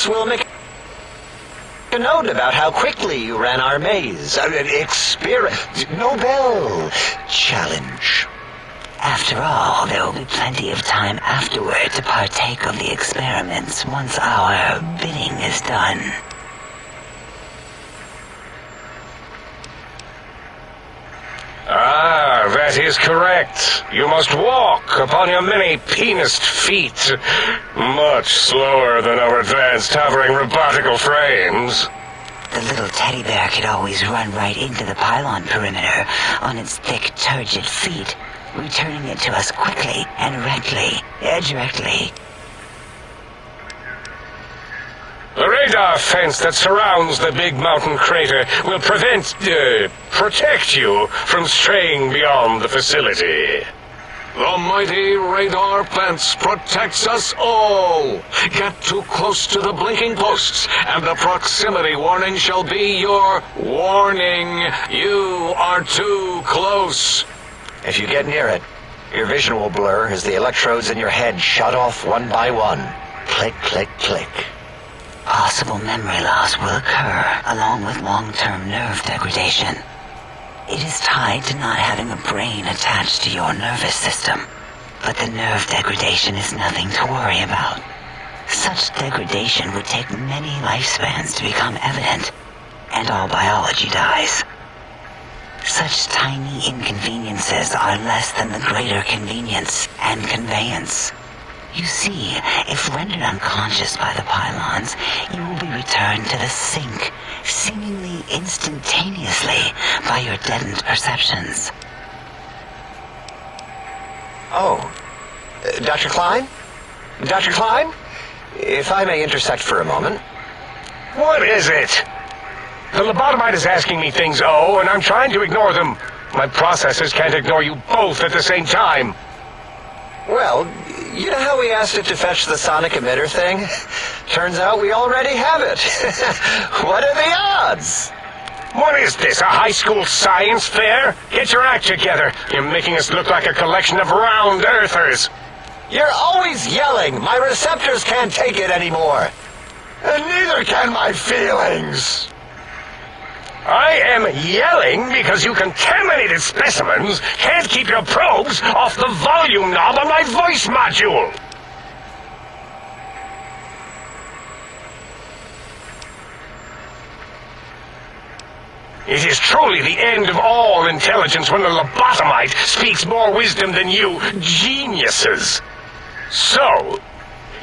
we'll make a note about how quickly you ran our maze. Nobel challenge. After all, there will be plenty of time afterward to partake of the experiments once our bidding is done. Ah, that is correct. You must walk upon your many penised feet, much slower than our advanced hovering robotical frames. The little teddy bear could always run right into the pylon perimeter on its thick, turgid feet, returning it to us quickly and directly. The radar fence that surrounds the big mountain crater will protect you from straying beyond the facility. The mighty radar fence protects us all. Get too close to the blinking posts, and the proximity warning shall be your warning. You are too close. If you get near it, your vision will blur as the electrodes in your head shut off one by one. Click, click, click. Possible memory loss will occur, along with long-term nerve degradation. It is tied to not having a brain attached to your nervous system, but the nerve degradation is nothing to worry about. Such degradation would take many lifespans to become evident, and all biology dies. Such tiny inconveniences are less than the greater convenience and conveyance. You see, if rendered unconscious by the pylons, you will be returned to the sink, seemingly instantaneously by your deadened perceptions. Oh, Dr. Klein? Dr. Klein? If I may intersect for a moment. What is it? The lobotomite is asking me things, and I'm trying to ignore them. My processors can't ignore you both at the same time. Well, you know how we asked it to fetch the sonic emitter thing? Turns out we already have it. What are the odds? What is this, a high school science fair? Get your act together. You're making us look like a collection of round earthers. You're always yelling. My receptors can't take it anymore. And neither can my feelings. I am yelling because you contaminated specimens can't keep your probes off the volume knob on my voice module. It is truly the end of all intelligence when the lobotomite speaks more wisdom than you geniuses. So,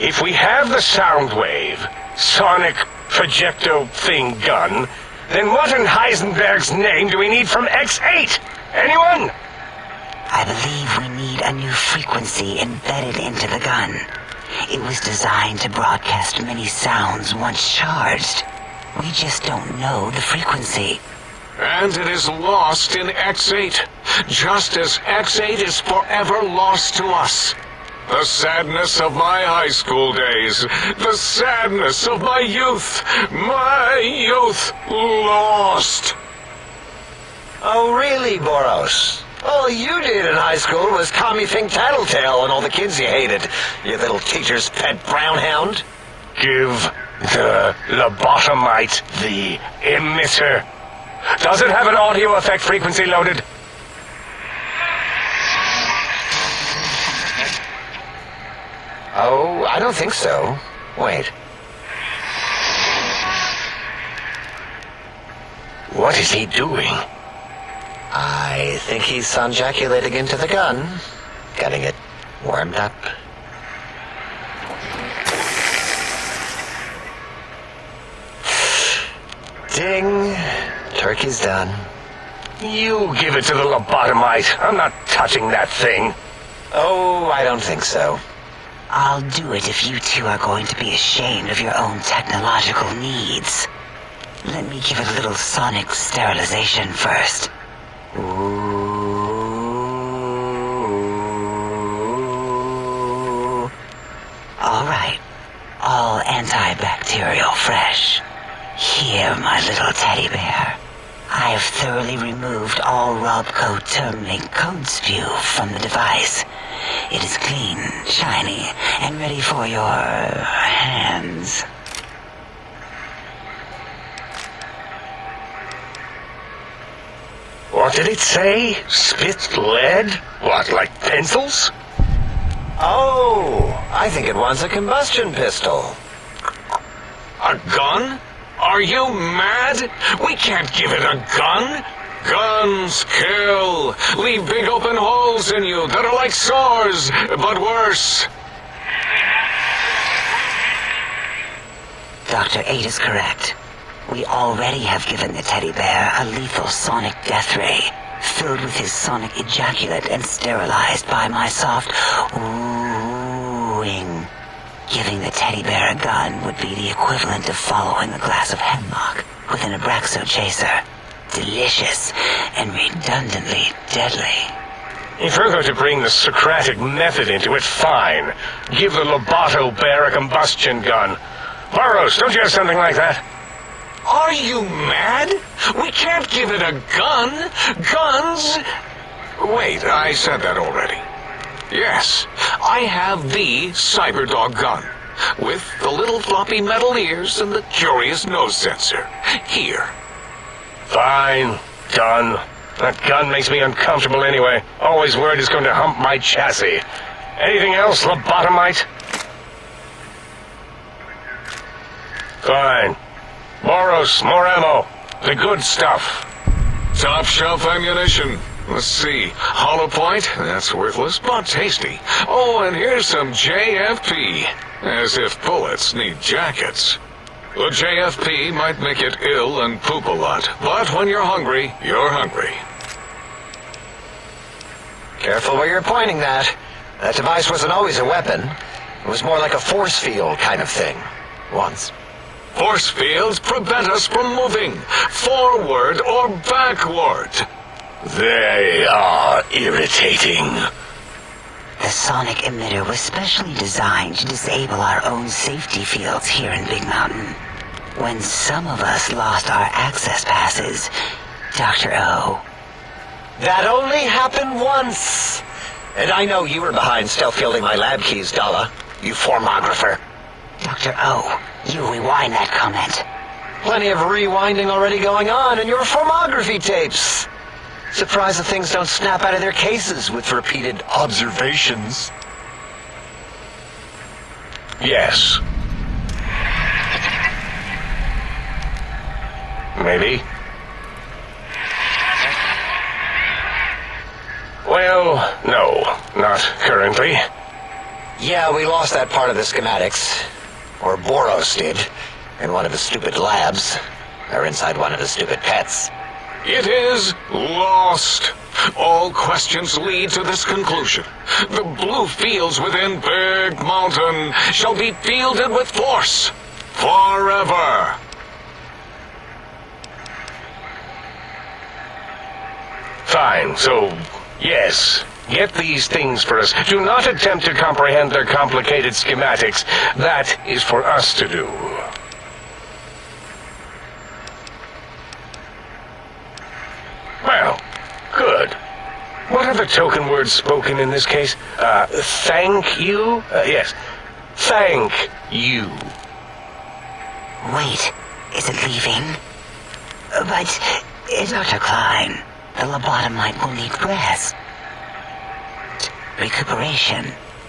if we have the sound wave, sonic projecto thing gun, then what in Heisenberg's name do we need from X8? Anyone? I believe we need a new frequency embedded into the gun. It was designed to broadcast many sounds once charged. We just don't know the frequency. And it is lost in X8, just as X8 is forever lost to us. The sadness of my high school days, the sadness of my youth lost. Oh, really, Boros? All you did in high school was call me Fink Tattletale and all the kids you hated, you little teacher's pet brown hound. Give the lobotomite the emitter. Does it have an audio effect frequency loaded? Oh, I don't think so. Wait. What is he doing? I think he's sonjaculating into the gun, getting it warmed up. Ding. Turkey's done. You give it to the lobotomite. I'm not touching that thing. Oh, I don't think so. I'll do it if you two are going to be ashamed of your own technological needs. Let me give it a little sonic sterilization first. Ooh. All right. All antibacterial fresh. Here, my little teddy bear. I have thoroughly removed all Robco Termlink code spew from the device. It is clean, shiny, and ready for your hands. What did it say? Spit lead? What, like pencils? Oh, I think it wants a combustion pistol. A gun? Are you mad? We can't give it a gun. Guns kill. Leave big open holes in you that are like sores, but worse. Dr. 8 is correct. We already have given the teddy bear a lethal sonic death ray, filled with his sonic ejaculate and sterilized by my soft wooing. Giving the teddy bear a gun would be the equivalent of following a glass of hemlock with an Abraxo chaser. Delicious and redundantly deadly. If you're going to bring the Socratic method into it, fine. Give the Loboto bear a combustion gun. Burroughs, don't you have something like that? Are you mad? We can't give it a gun. Guns... Wait, I said that already. Yes, I have the Cyberdog gun, with the little floppy metal ears and the curious nose sensor. Here. Fine. Done. That gun makes me uncomfortable anyway. Always worried it's going to hump my chassis. Anything else, lobotomite? Fine. Boros, more ammo. The good stuff. Top shelf ammunition. Let's see. Hollow point? That's worthless, but tasty. Oh, and here's some JFP. As if bullets need jackets. The JFP might make it ill and poop a lot, but when you're hungry, you're hungry. Careful where you're pointing that. That device wasn't always a weapon. It was more like a force field kind of thing. Once. Force fields prevent us from moving, forward or backward. They are irritating. The sonic emitter was specially designed to disable our own safety fields here in Big Mountain. When some of us lost our access passes, Dr. O. That only happened once. And I know you were behind stealth fielding my lab keys, Dalla. You formographer. Dr. O, you rewind that comment. Plenty of rewinding already going on in your formography tapes. Surprised the things don't snap out of their cases with repeated observations. Yes. Maybe. Well, no, not currently. Yeah, we lost that part of the schematics. Or Boros did. In one of the stupid labs. Or inside one of the stupid pets. It is lost. All questions lead to this conclusion. The blue fields within Big Mountain shall be fielded with force. Forever. Fine, so, yes. Get these things for us. Do not attempt to comprehend their complicated schematics. That is for us to do. Well, good. What are the token words spoken in this case? Thank you? Yes. Thank you. Wait, is it leaving? But, Dr. Klein, the lobotomite will need rest. Recuperation,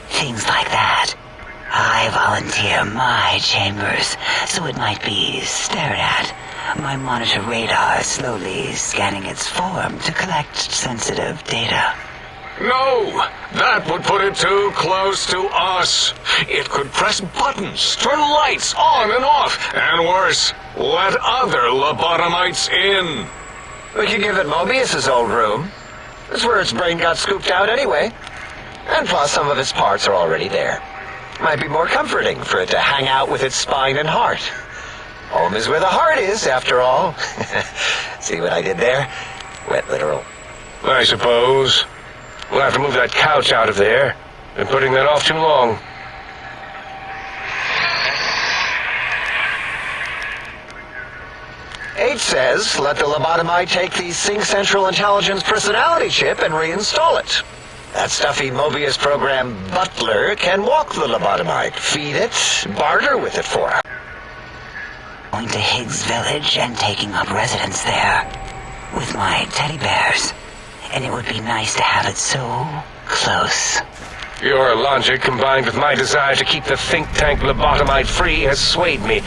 things like that. I volunteer my chambers, so it might be stared at. My monitor radar is slowly scanning its form to collect sensitive data. No, that would put it too close to us. It could press buttons, turn lights on and off, and worse, let other lobotomites in. We could give it Mobius's old room. That's where its brain got scooped out anyway. And plus, some of its parts are already there. Might be more comforting for it to hang out with its spine and heart. Home is where the heart is, after all. See what I did there? Wet literal. I suppose. We'll have to move that couch out of there. Been putting that off too long. H says, let the lobotomite take the Sync Central Intelligence personality chip and reinstall it. That stuffy Mobius program Butler can walk the lobotomite, feed it, barter with it for her. Going to Higgs Village and taking up residence there with my teddy bears. and it would be nice to have it so close. Your logic, combined with my desire to keep the think tank lobotomite free, has swayed me.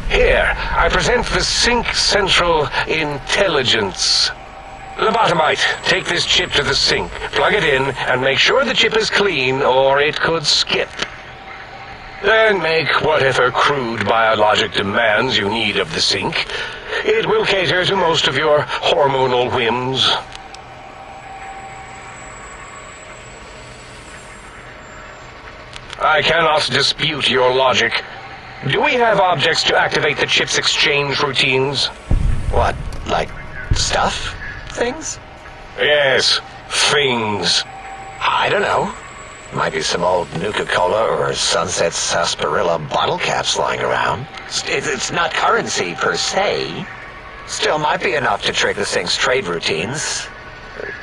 Here, I present the Sync Central Intelligence. Lobotomite, take this chip to the sink, plug it in, and make sure the chip is clean, or it could skip. Then make whatever crude biologic demands you need of the sink. It will cater to most of your hormonal whims. I cannot dispute your logic. Do we have objects to activate the chip's exchange routines? What, like stuff? Things? Yes, things. I don't know. Might be some old Nuka-Cola or Sunset Sarsaparilla bottle caps lying around. It's not currency per se. Still might be enough to trick the thing's trade routines.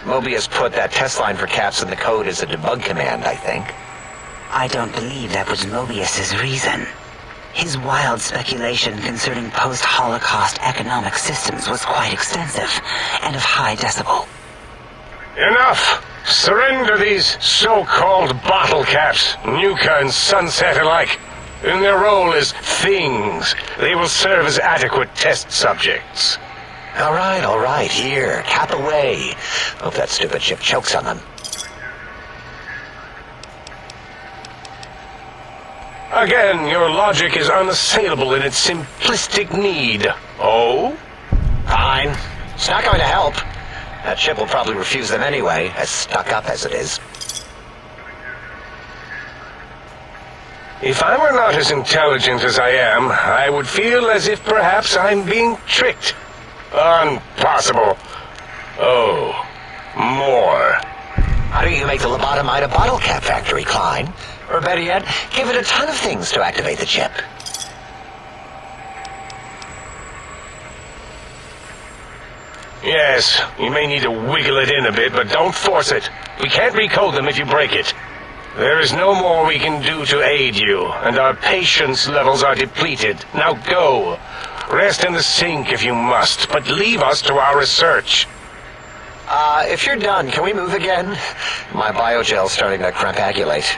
Mobius put that test line for caps in the code as a debug command, I think. I don't believe that was Mobius's reason. His wild speculation concerning post-Holocaust economic systems was quite extensive and of high decibel. Enough! Surrender these so-called bottle caps, Nuka and Sunset alike. In their role as things, they will serve as adequate test subjects. All right, here, cap away. Hope that stupid chip chokes on them. Again, your logic is unassailable in its simplistic need. Oh? Fine. It's not going to help. That chip will probably refuse them anyway, as stuck up as it is. If I were not as intelligent as I am, I would feel as if perhaps I'm being tricked. Impossible. Oh, more. How do you make the lobotomite a bottle cap factory, Klein? Or better yet, give it a ton of things to activate the chip. Yes, you may need to wiggle it in a bit, but don't force it. We can't recode them if you break it. There is no more we can do to aid you, and our patience levels are depleted. Now go. Rest in the sink if you must, but leave us to our research. If you're done, can we move again? My biogel's starting to crampagulate.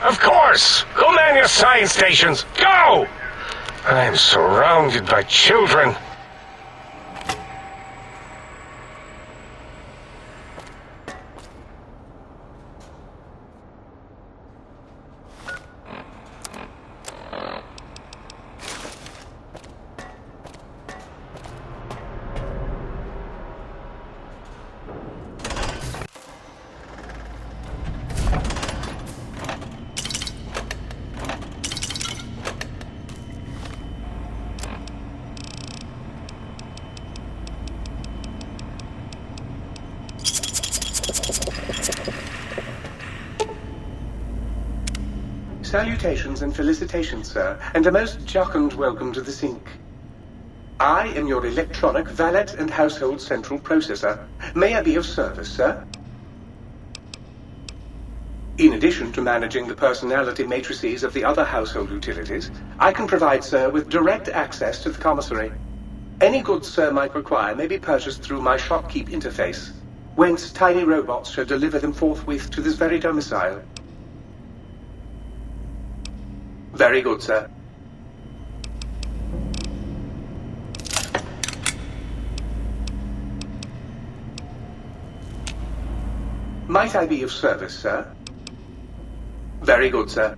Of course! Go man your science stations! Go! I am surrounded by children. Salutations and felicitations, sir, and a most jocund welcome to the sink. I am your electronic valet and household central processor. May I be of service, sir? In addition to managing the personality matrices of the other household utilities, I can provide sir with direct access to the commissary. Any goods sir might require may be purchased through my shopkeep interface, whence tiny robots shall deliver them forthwith to this very domicile. Very good, sir. Might I be of service, sir? Very good, sir.